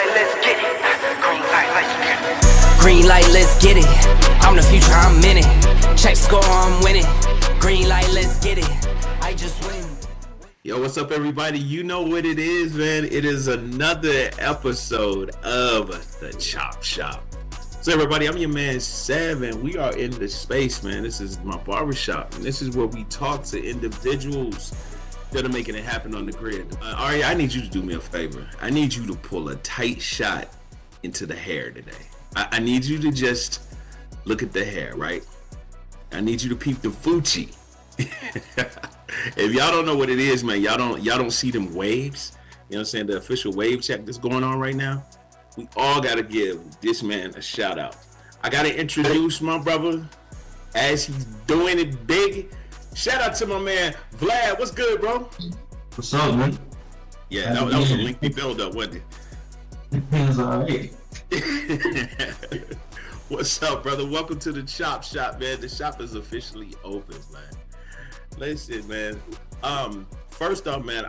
light, let's get it. Green light, let's get it. Green light, let's get it. I'm the future, I'm in it. Check score, I'm winning. Green light, let's get it. I just win. Yo, what's up, everybody? You know what it is, man. It is another episode of the Chop Shop. So, everybody, I'm your man, Sevrin. We are in the space, man. This is my barbershop, and this is where we talk to individuals that are making it happen on the grid. Ari, I need you to do me a favor. I need you to pull a tight shot into the hair today. I need you to just look at the hair, right? I need you to peep the Fucci. If y'all don't know what it is, man, y'all don't see them waves. You know what I'm saying? The official wave check that's going on right now. We all gotta give this man a shout out. I gotta introduce my brother as he's doing it big. Shout out to my man Vlad. What's good, bro? What's up, man? Yeah, that was a lengthy build up, wasn't it? It's alright. What's up, brother? Welcome to the Chop Shop, man. The shop is officially open, man. Listen, man. First off, man,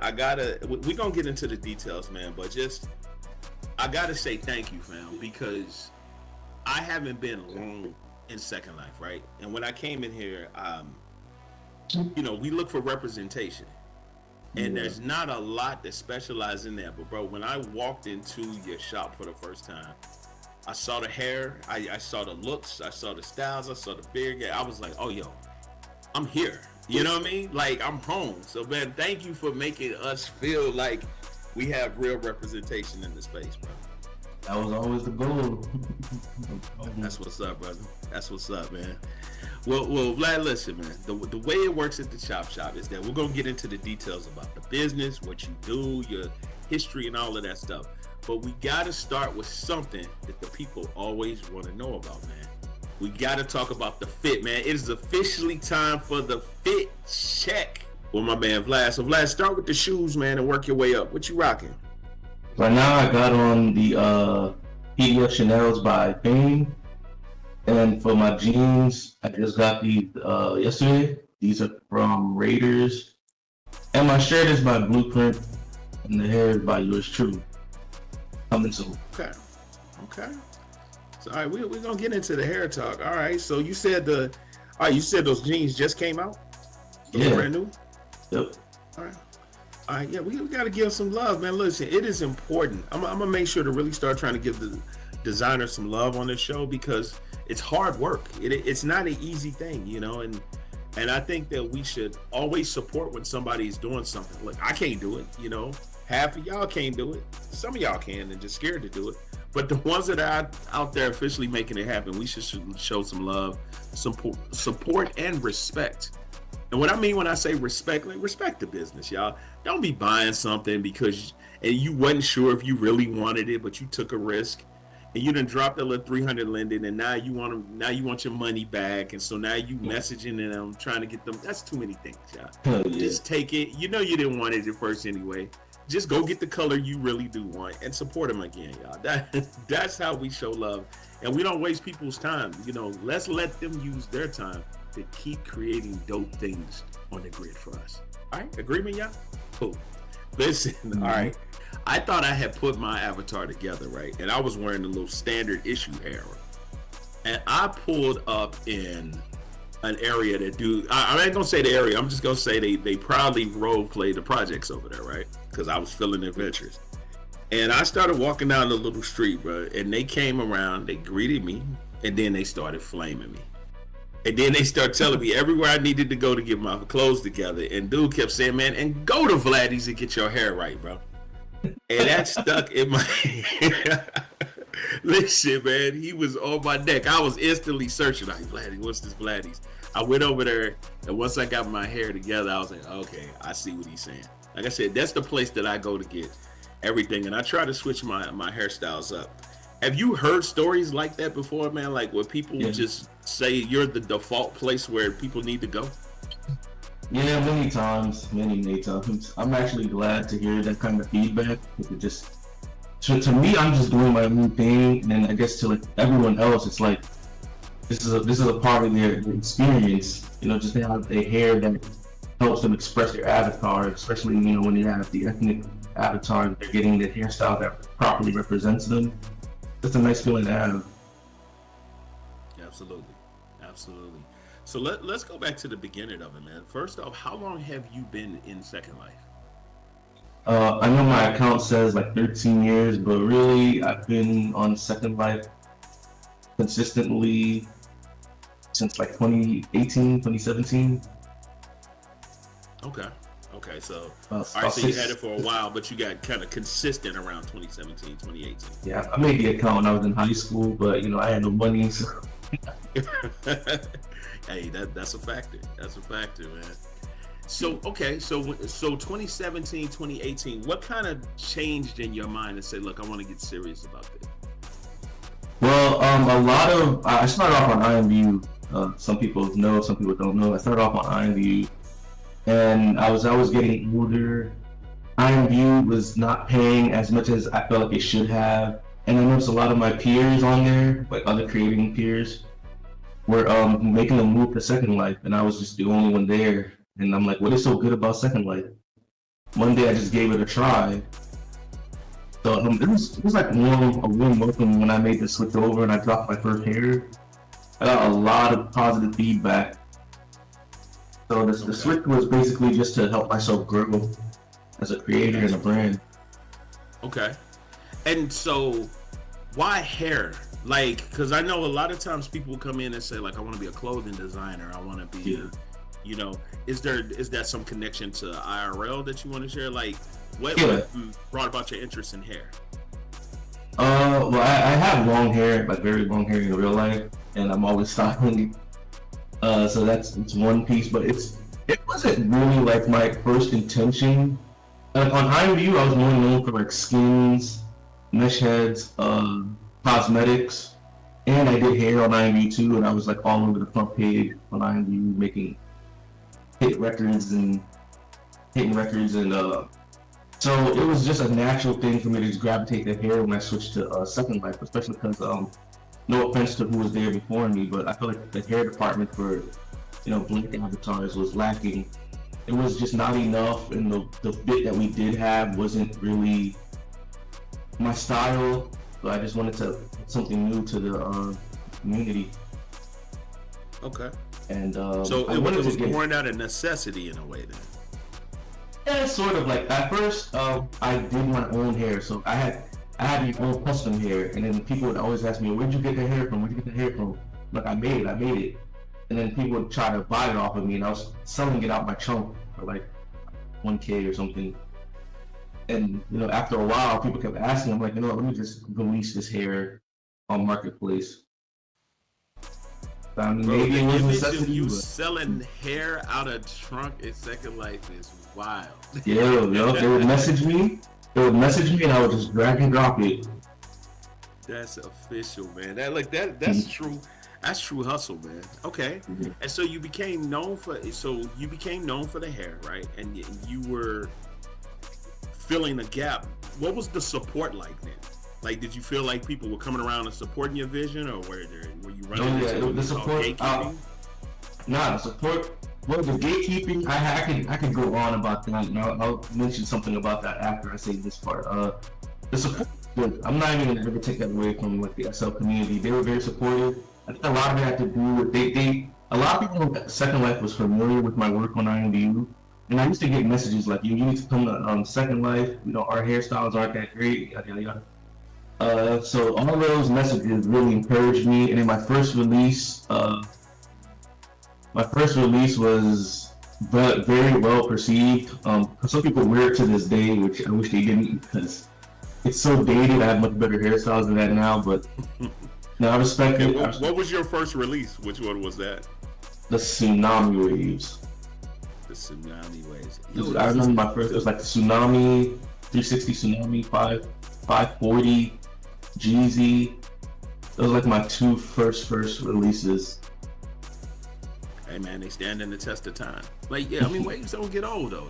we're gonna get into the details, man, but just I gotta say thank you, fam, because I haven't been long in Second Life, right? And when I came in here, you know, we look for representation. And there's not a lot that specialize in that. But bro, when I walked into your shop for the first time, I saw the hair, I saw the looks, I saw the styles, I saw the beard. I was like, oh, yo, I'm here. You know what I mean? Like, I'm home. So, man, thank you for making us feel like we have real representation in the space, bro. That was always the goal. That's what's up, brother. That's what's up, man. Well, Vlad, listen, man. The way it works at the Chop Shop is that we're gonna get into the details about the business, what you do, your history, and all of that stuff. But we gotta start with something that the people always want to know about, man. We gotta talk about the fit, man. It is officially time for the fit check with my man Vlad. So, Vlad, start with the shoes, man, and work your way up. What you rocking? Right now, I got on the PDF Chanel's by Payne. And for my jeans, I just got these yesterday. These are from Raiders. And my shirt is by Blueprint. And the hair is by yours truly. Coming soon. Okay. So, all right, we're gonna get into the hair talk. All right. So you said you said those jeans just came out? Yeah. Brand new? Yep. All right. Yeah, we gotta give some love, man. Listen, it is important. I'm gonna make sure to really start trying to give the designers some love on this show because it's hard work. It's not an easy thing, you know, and I think that we should always support when somebody's doing something. Look, I can't do it, you know. Half of y'all can't do it. Some of y'all can and just scared to do it. But the ones that are out there officially making it happen, we should show some love, support and respect. And what I mean when I say respect, like respect the business, y'all. Don't be buying something because you wasn't sure if you really wanted it, but you took a risk. And you done dropped a little 300 lending, and now you want your money back, and so now you messaging them, trying to get them. That's too many things, y'all. Yeah. Just take it. You know you didn't want it at first anyway. Just go get the color you really do want and support them again, y'all. That's how we show love, and we don't waste people's time. You know, let's let them use their time to keep creating dope things on the grid for us. All right, agreement, y'all? Cool. Listen, all right. I thought I had put my avatar together, right? And I was wearing a little standard issue hair. And I pulled up in an area that I ain't gonna say the area, I'm just gonna say they proudly role play the projects over there, right? Because I was feeling adventurous. And I started walking down the little street, bro, and they came around, they greeted me, and then they started flaming me. And then they started telling me everywhere I needed to go to get my clothes together. And dude kept saying, man, and go to Vladdy's and get your hair right, bro. And that stuck in my Listen, man, he was on my neck. I was instantly searching, like, Vladdy, what's this Vladdy's? I went over there, and once I got my hair together, I was like, okay, I see what he's saying. Like I said, that's the place that I go to get everything, and I try to switch my hairstyles up. Have you heard stories like that before, man? Like where people just say you're the default place where people need to go? Yeah, many times. I'm actually glad to hear that kind of feedback. To me, I'm just doing my own thing, and I guess to like everyone else, it's like this is a part of their experience. You know, just to have a hair that helps them express their avatar, especially when you have the ethnic avatar, they're getting the hairstyle that properly represents them. It's a nice feeling to have. Absolutely, absolutely. So let's go back to the beginning of it, man. First off, how long have you been in Second Life? I know my account says like 13 years, but really I've been on Second Life consistently since like 2018, 2017. Okay. Okay, so About, all right, about so you six. had it for a while, but you got kind of consistent around 2017, 2018. Yeah, I made the account when I was in high school, but I had no money, so Hey, that's a factor. That's a factor, man. So okay, so 2017, 2018, what kind of changed in your mind to say, look, I want to get serious about this? well, a lot of I started off on IMView. Some people know, some people don't know. I started off on IMView, and I was getting older. IMView was not paying as much as I felt like it should have, and I noticed a lot of my peers on there, like other creating peers, were making a move to Second Life, and I was just the only one there. And I'm like, what is so good about Second Life? One day I just gave it a try. So it was like a warm welcome when I made the switch over and I dropped my first hair. I got a lot of positive feedback. So the switch was basically just to help myself grow as a creator and a brand. Okay. And so why hair? Like, because I know a lot of times people come in and say, like, I want to be a clothing designer. I want to be, is that some connection to IRL that you want to share? Like, what brought about your interest in hair? Well, I have long hair, like very long hair in real life, and I'm always styling it. So it's one piece, but it wasn't really like my first intention. Like on IMView, I was more known for like skins, mesh heads, cosmetics, and I did hair on IMView too, and I was like all over the front page on IMView making hitting records and so it was just a natural thing for me to just gravitate to hair when I switched to Second Life, especially because no offense to who was there before me, but I feel like the hair department for black avatars was lacking. It was just not enough, and the bit that we did have wasn't really my style. So I just wanted to put something new to the community. Okay. And so it was born out of necessity in a way then. Yeah, sort of. Like at first, I did my own hair, so I had my own custom hair, and then people would always ask me, "Where'd you get the hair from? Where'd you get the hair from?" Like I made it, and then people would try to buy it off of me, and I was selling it out my trunk for like 1K or something. And after a while, people kept asking. I'm like, let me just release this hair on Marketplace. I mean, maybe it was necessity. You selling hair out of trunk in Second Life is wild. Yeah, they would message me. And I would just drag and drop it. That's official, man. That's true. That's true hustle, man. Okay. Mm-hmm. And so you became known for the hair, right? And you were filling the gap. What was the support like then? Like, did you feel like people were coming around and supporting your vision, or were you running into the support? Gatekeeping? The support. Well, the gatekeeping, I could go on about that, and I'll mention something about that after I say this part. The support, I'm not even gonna ever take that away from like the SL community. They were very supportive. I think a lot of it had to do with a lot of people in Second Life was familiar with my work on IMView, and I used to get messages like, "You need to come to Second Life. Our hairstyles aren't that great." Yada yada yada. So all of those messages really encouraged me, and in my first release was very well perceived. Some people wear it to this day, which I wish they didn't because it's so dated. I have much better hairstyles than that now, but no, I respect it. What was your first release? Which one was that? The Tsunami Waves. The Tsunami Waves. I remember my first. It was like the Tsunami, 360 Tsunami, 540. Jeezy. Those are like my two first releases. Hey man, they stand in the test of time. Like waves don't get old though.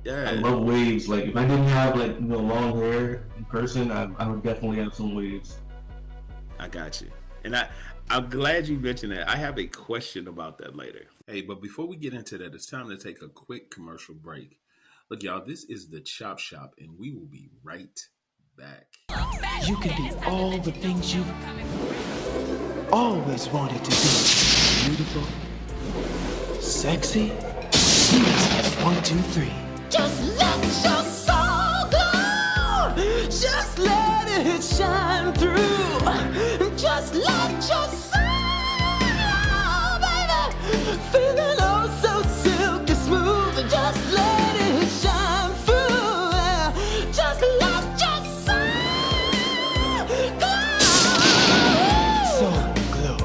I love waves. Like if I didn't have long hair in person, I would definitely have some waves. I got you, and I'm glad you mentioned that. I have a question about that later. Hey, but before we get into that, it's time to take a quick commercial break. Look, y'all, this is the Chop Shop, and we will be right back. You can be all the things you've always wanted to be. Beautiful, sexy, sweet as 1, 2, 3. Just let your soul glow. Just let it shine through. Just let your soul, baby, feeling oh so silky smooth. Just let it shine through. Just let your soul glow. Soul glow.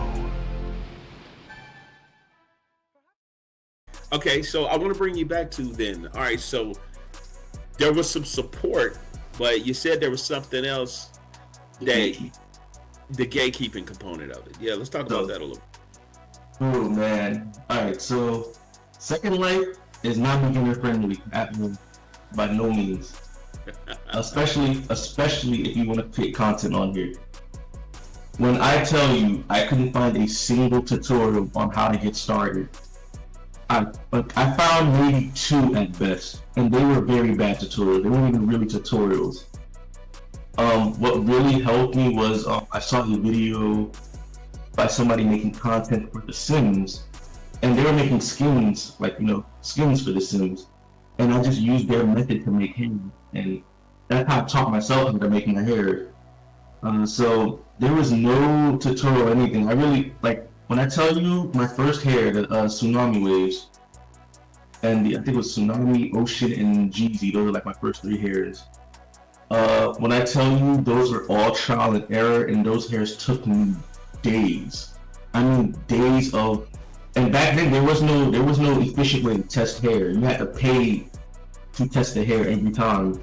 Okay, so I want to bring you back to then. All right, so there was some support, but you said there was something else that the gatekeeping component of it. Yeah, let's talk about that a little. Oh man! All right, so Second Life is not beginner friendly by no means. especially if you want to put content on here. When I tell you I couldn't find a single tutorial on how to get started, I found maybe 2 at best, and they were very bad tutorials. They weren't even really tutorials. What really helped me was I saw a video by somebody making content for The Sims, and they were making skins, skins for The Sims, and I just used their method to make hair, and that's how I taught myself how to make my hair. So there was no tutorial or anything. I really, when I tell you my first hair, the Tsunami Waves, and I think it was Tsunami, Ocean, and Jeezy, those are my first 3 hairs. When I tell you those were all trial and error, and those hairs took me days. I mean days of, and back then there was no efficient way to test hair. You had to pay to test the hair every time.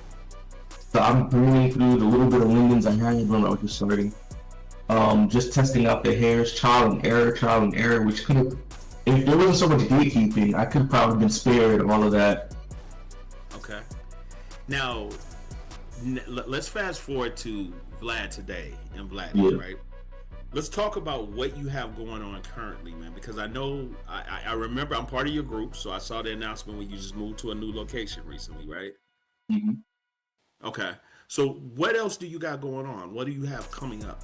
So I'm burning through the little bit of lingons I had when I was just starting. Just testing out the hairs, trial and error, which could have, if there wasn't so much gatekeeping, I could have probably been spared all of that. Okay. Now, let's fast forward to Vlad today and Vladdy, right? Let's talk about what you have going on currently, man, because I know, I remember I'm part of your group, so I saw the announcement when you just moved to a new location recently, right? Mm-hmm. Okay. So what else do you got going on? What do you have coming up?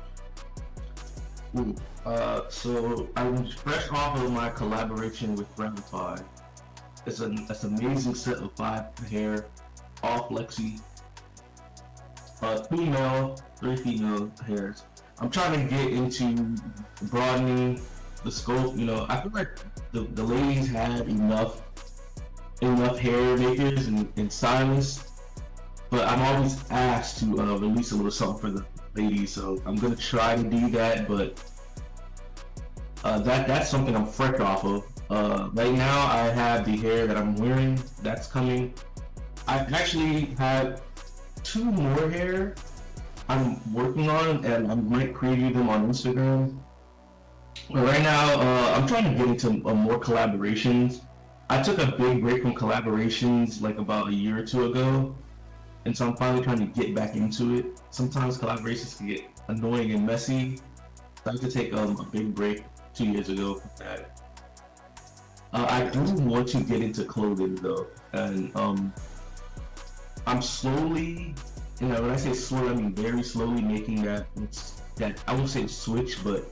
So I'm fresh off of my collaboration with Vladdy. It's an amazing set of 5 hair, all flexy. 2 male, 3 female hairs. I'm trying to get into broadening the scope. I feel like the ladies have enough hair makers and stylists, but I'm always asked to release a little something for the ladies, so I'm gonna try to do that. But that's something I'm fresh off of. Right now, I have the hair that I'm wearing. That's coming. I actually have 2 more hair I'm working on, and I might preview them on Instagram. But right now, I'm trying to get into more collaborations. I took a big break from collaborations about a year or 2 ago, and so I'm finally trying to get back into it. Sometimes collaborations can get annoying and messy. I had to take a big break 2 years ago from that. I do want to get into clothing though, and I'm slowly, when I say slowly, I mean very slowly making that I won't say switch, but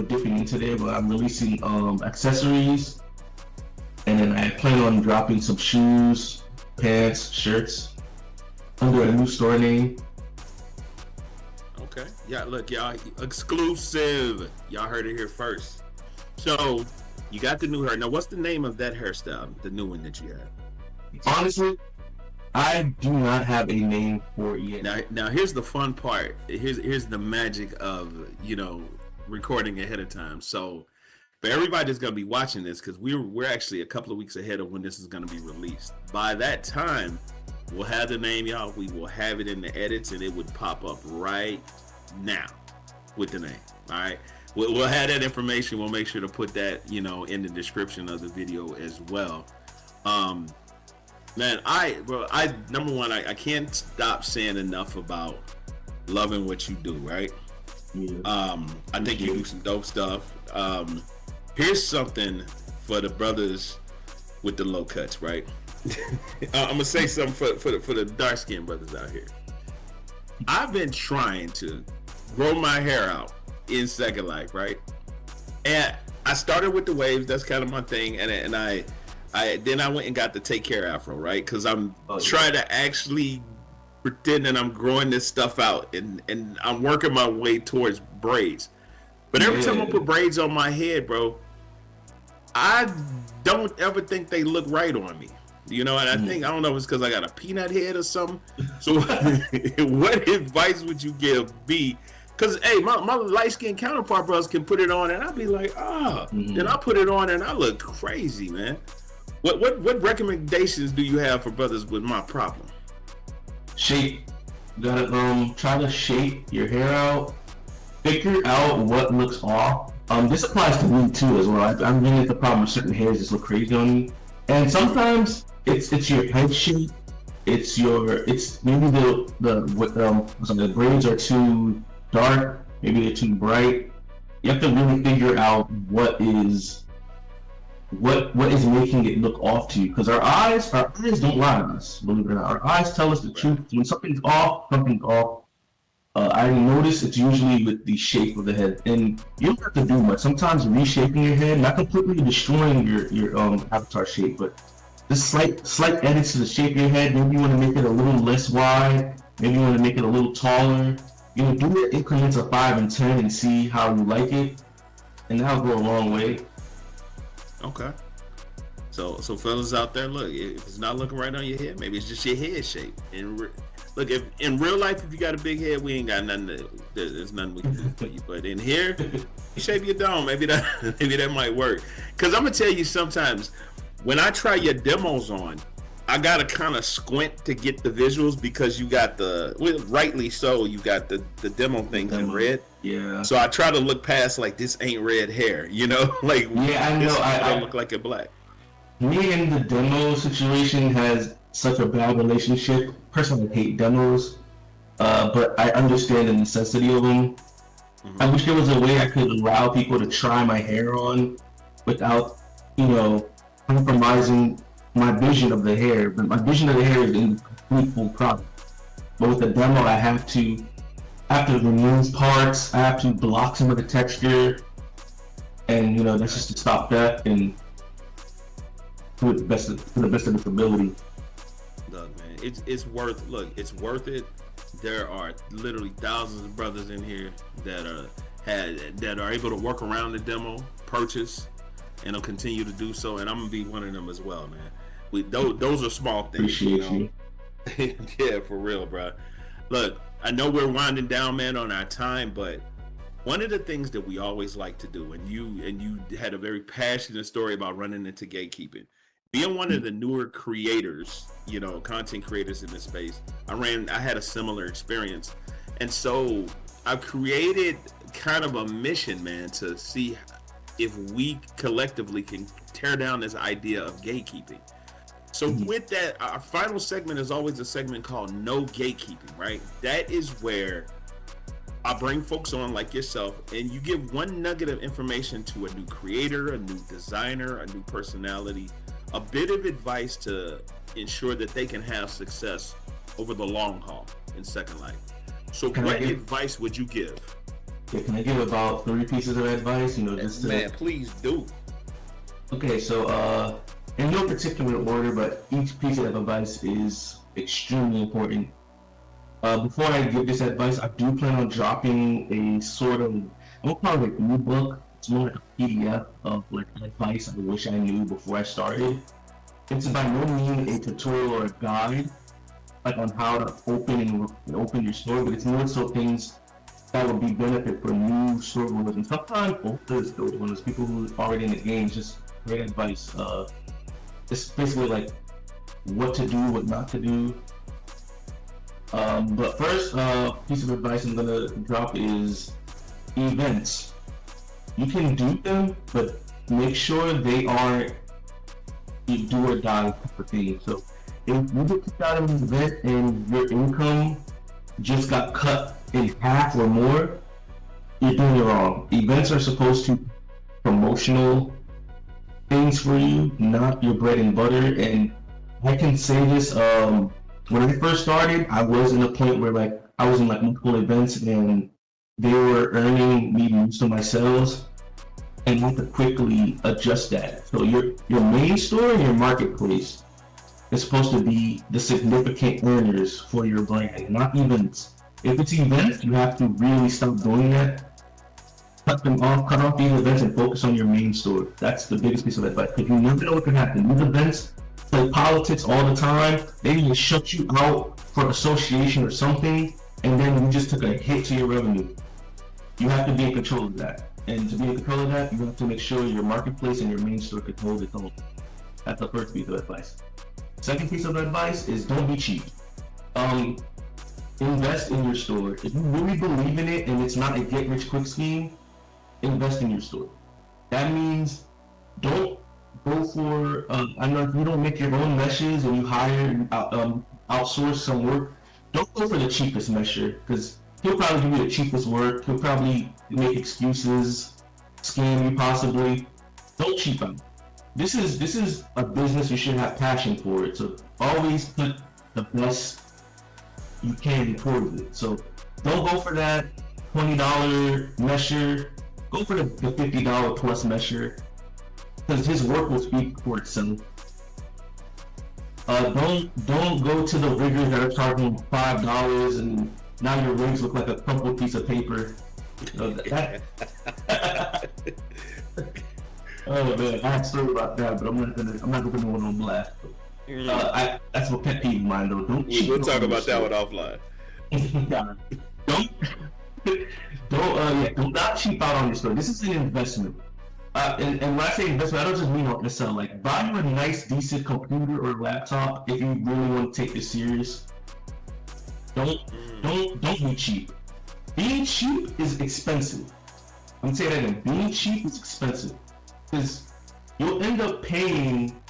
dipping into there. But I'm releasing accessories, and then I plan on dropping some shoes, pants, shirts under a new store name. Okay. Yeah, look, y'all, exclusive. Y'all heard it here first. So you got the new hair. Now, what's the name of that hairstyle, the new one that you have? Honestly, I do not have a name for it yet. Now here's the fun part. Here's the magic of recording ahead of time. So for everybody that's gonna be watching this, because we're actually a couple of weeks ahead of when this is gonna be released. By that time, we'll have the name, y'all. We will have it in the edits, and it would pop up right now with the name. All right. We'll have that information. We'll make sure to put that in the description of the video as well. Man, number one, I can't stop saying enough about loving what you do, right? Yeah. I think you do some dope stuff. Here's something for the brothers with the low cuts, right? I'm gonna say something for the dark skinned brothers out here. I've been trying to grow my hair out in Second Life, right? And I started with the waves. That's kind of my thing, and I then I went and got the take care afro, right? Because I'm trying to actually pretend that I'm growing this stuff out, and I'm working my way towards braids. But every time I put braids on my head, bro, I don't ever think they look right on me. You know, and I don't know if it's because I got a peanut head or something. So what advice would you give me? Because, hey, my light-skinned counterpart brothers can put it on, and I'll be like, then I put it on, and I look crazy, man. What recommendations do you have for brothers with my problem? Shape. You gotta try to shape your hair out. Figure out what looks off. This applies to me too as well. I'm getting the problem with certain hairs just look crazy on me. And sometimes it's your head shape. It's maybe the braids are too dark. Maybe they're too bright. You have to really figure out what is making it look off to you. Because our eyes don't lie to us. Believe it or not, our eyes tell us the truth. When something's off, something's off. I notice it's usually with the shape of the head, and you don't have to do much. Sometimes reshaping your head, not completely destroying your avatar shape, but just slight edits to the shape of your head. Maybe you want to make it a little less wide. Maybe you want to make it a little taller. You know, do it increments of 5 and 10 and see how you like it, and that'll go a long way. Okay. So fellas out there, look, if it's not looking right on your head, maybe it's just your head shape. Look, if in real life, if you got a big head, we ain't got nothing. There's nothing we can do for you. But in here, you shape your dome. Maybe that might work. Cause I'm gonna tell you, sometimes when I try your demos on, I gotta kind of squint to get the visuals because you got rightly so, you got the demo things in red. Yeah. So I try to look past like this ain't red hair, you know? Like I know. I look like it black. Me and the demo situation has such a bad relationship. Personally, I hate demos, but I understand the necessity of them. I wish there was a way I could allow people to try my hair on without, compromising my vision of the hair. But my vision of the hair is in the complete full product. But with the demo, I have to remove parts. I have to block some of the texture, and that's just to stop that and to the best of its ability. Look, man, it's worth it. There are literally thousands of brothers in here that are able to work around the demo, purchase, and will continue to do so. And I'm gonna be one of them as well, man. Those are small things. Appreciate you. Yeah, for real, bro. Look, I know we're winding down, man, on our time, but one of the things that we always like to do, and you had a very passionate story about running into gatekeeping. Being one of the newer creators, content creators in this space, I had a similar experience. And so I created kind of a mission, man, to see if we collectively can tear down this idea of gatekeeping. So with that, our final segment is always a segment called No Gatekeeping, right? That is where I bring folks on like yourself, and you give one nugget of information to a new creator, a new designer, a new personality, a bit of advice to ensure that they can have success over the long haul in Second Life. So what advice would you give? Yeah, can I give about 3 pieces of advice? Man, please do. Okay, so in no particular order, but each piece of advice is extremely important. Before I give this advice, I do plan on dropping a sort of, I'm gonna call it an ebook. It's more like a PDF of like advice I wish I knew before I started. It's by no means a tutorial or a guide, like on how to open your store, but it's more so things that would be benefit for new store owners and sometimes owners, those owners, people who are already in the game. Just great advice. It's basically like what to do, what not to do. But first piece of advice I'm gonna drop is events. You can do them, but make sure they aren't a do or die type of thing. So if you get kicked out of an event and your income just got cut in half or more, you're doing it wrong. Events are supposed to be promotional things for you, not your bread and butter. And I can say this, when I first started, I was in a point where like I was in like multiple events and they were earning me most of my sales, and you have to quickly adjust that. So your main store and your marketplace is supposed to be the significant earners for your brand, not events. If it's events, you have to really stop doing that. Cut them off, cut off these events and focus on your main store. That's the biggest piece of advice. Because you never know what can happen. These events play politics all the time. They just shut you out for association or something, and then you just took a hit to your revenue. You have to be in control of that. And to be in control of that, you have to make sure your marketplace and your main store can hold its own. That's the first piece of advice. Second piece of advice is don't be cheap. Invest in your store. If you really believe in it and it's not a get-rich-quick scheme, invest in your store. That means don't go for, I know if you don't make your own meshes and you hire, outsource some work, don't go for the cheapest mesher, because he'll probably give you the cheapest work. He'll probably make excuses, scam you possibly. Don't cheap out. This is a business you should have passion for it. So always put the best you can towards it. So don't go for that $20 mesher. Go for the $50 plus mesher, because his work will speak for itself. Don't go to the riggers that are charging $5 and now your rigs look like a crumpled piece of paper. Oh man, I had a story about that, but I'm not gonna put no one on blast. That's a pet peeve of mine though. We'll talk about that one offline. Do not cheap out on your store. This is an investment. And when I say investment, I don't just mean on the sell. Like, buy you a nice, decent computer or laptop if you really want to take this serious. Don't be cheap. Being cheap is expensive. I'm saying that again. Being cheap is expensive, because you'll end up paying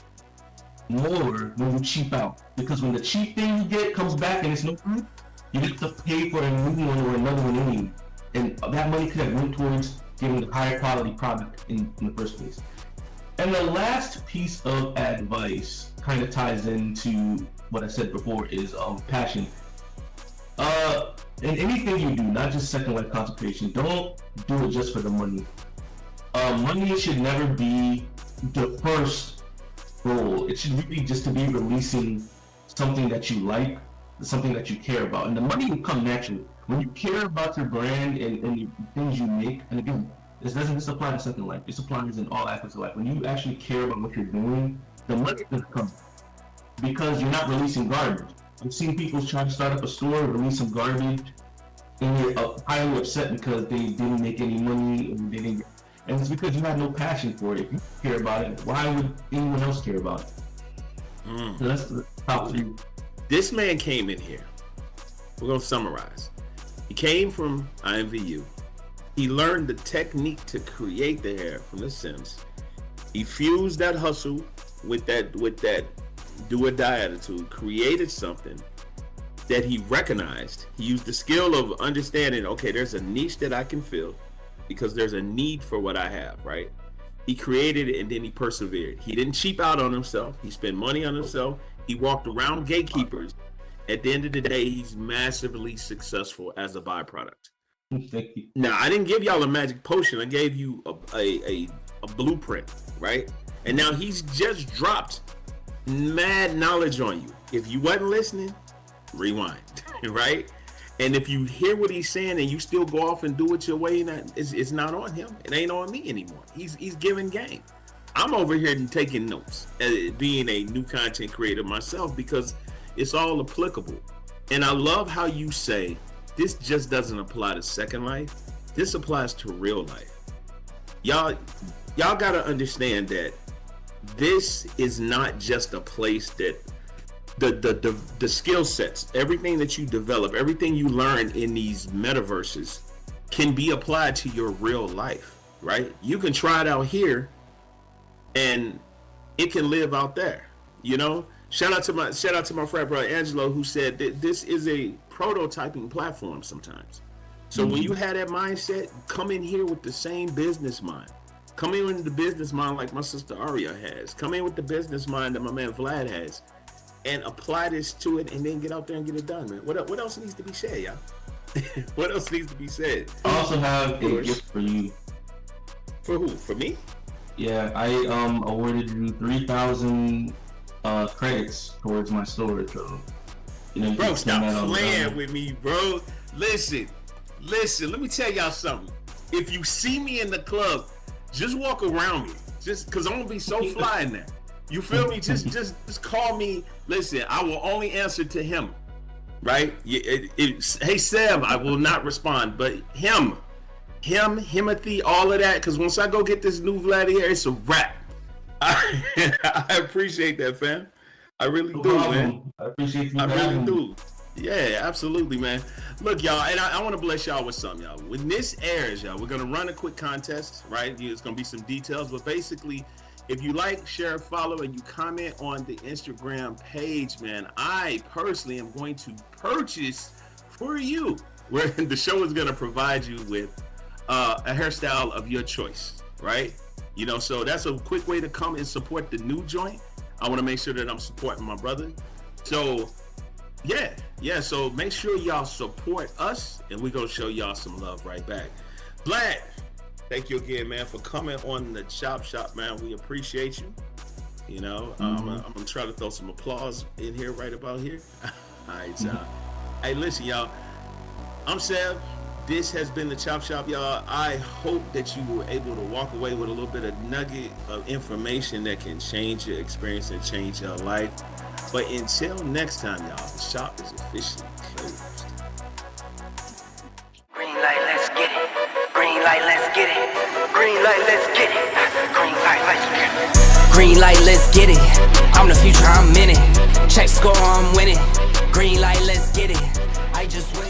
more when you cheap out. Because when the cheap thing you get comes back and it's no good, you have to pay for a new one or another one anyway. And that money could have went towards getting a higher quality product in the first place. And the last piece of advice kind of ties into what I said before is passion. In anything you do, not just Second Life concentration, don't do it just for the money. Money should never be the first goal. It should really just to be releasing something that you like, something that you care about, and the money will come naturally. When you care about your brand and the things you make, and again, this doesn't just apply to Second Life, this applies in all aspects of life. When you actually care about what you're doing, the money is going to come, because you're not releasing garbage. I've seen people try to start up a store, release some garbage, and you're highly upset because they didn't make any money, and it's because you have no passion for it. If you care about it, why would anyone else care about it? So that's the top three. This man came in here. We're going to summarize. He came from IMVU. He learned the technique to create the hair from The Sims. He fused that hustle with that do or die attitude, created something that he recognized. He used the skill of understanding, okay, there's a niche that I can fill because there's a need for what I have, right? He created it and then he persevered. He didn't cheap out on himself. He spent money on himself. He walked around gatekeepers. At the end of the day, he's massively successful as a byproduct. Thank you. Now, I didn't give y'all a magic potion. I gave you a blueprint, right? And now he's just dropped mad knowledge on you. If you wasn't listening, rewind, right? And if you hear what he's saying and you still go off and do it your way, it's not on him. It ain't on me anymore. He's giving game. I'm over here taking notes, being a new content creator myself, because it's all applicable. And I love how you say this just doesn't apply to Second Life. This applies to real life. Y'all gotta understand that this is not just a place that the skill sets, everything that you develop, everything you learn in these metaverses can be applied to your real life, right? You can try it out here and it can live out there, you know? Shout out to my frat brother Angelo, who said that this is a prototyping platform sometimes. So when you have that mindset, come in here with the same business mind. Come in with the business mind like my sister Aria has. Come in with the business mind that my man Vlad has, and apply this to it, and then get out there and get it done, man. What else needs to be said, y'all? What else needs to be said? I also have a gift for you. For who? For me? Yeah, I awarded you 3,000 credits towards my store. So, you know, you bro, can spend that stop on playing with me, bro. Listen. Let me tell y'all something. If you see me in the club, just walk around me. Just because I'm gonna be so fly in there. You feel me? Just call me. Listen, I will only answer to him. Right? Hey Sam, I will not respond, but him, Himothy, all of that. Because once I go get this new Vladdy here, it's a wrap. I appreciate that, fam. I really do, man. I appreciate you. I really do. Yeah, absolutely, man. Look, y'all, and I want to bless y'all with something, y'all. When this airs, y'all, we're gonna run a quick contest, right? It's gonna be some details, but basically, if you like, share, follow, and you comment on the Instagram page, man, I personally am going to purchase for you, where the show is gonna provide you with a hairstyle of your choice, right? You know, so that's a quick way to come and support the new joint. I want to make sure that I'm supporting my brother. So yeah, so make sure y'all support us, and we're gonna show y'all some love right back. Vlad, thank you again, man, for coming on the Chop Shop, man. We appreciate you. You know, I'm gonna try to throw some applause in here right about here. All right, y'all. Hey, listen, y'all, I'm Sev. This has been the Chop Shop, y'all. I hope that you were able to walk away with a little bit of nugget of information that can change your experience and change your life. But until next time, y'all, the shop is officially closed. Green light, let's get it. Green light, let's get it. Green light, let's get it. Green light, let's get it. Green light, let's get it. I'm the future, I'm in it. Check score, I'm winning. Green light, let's get it. I just win.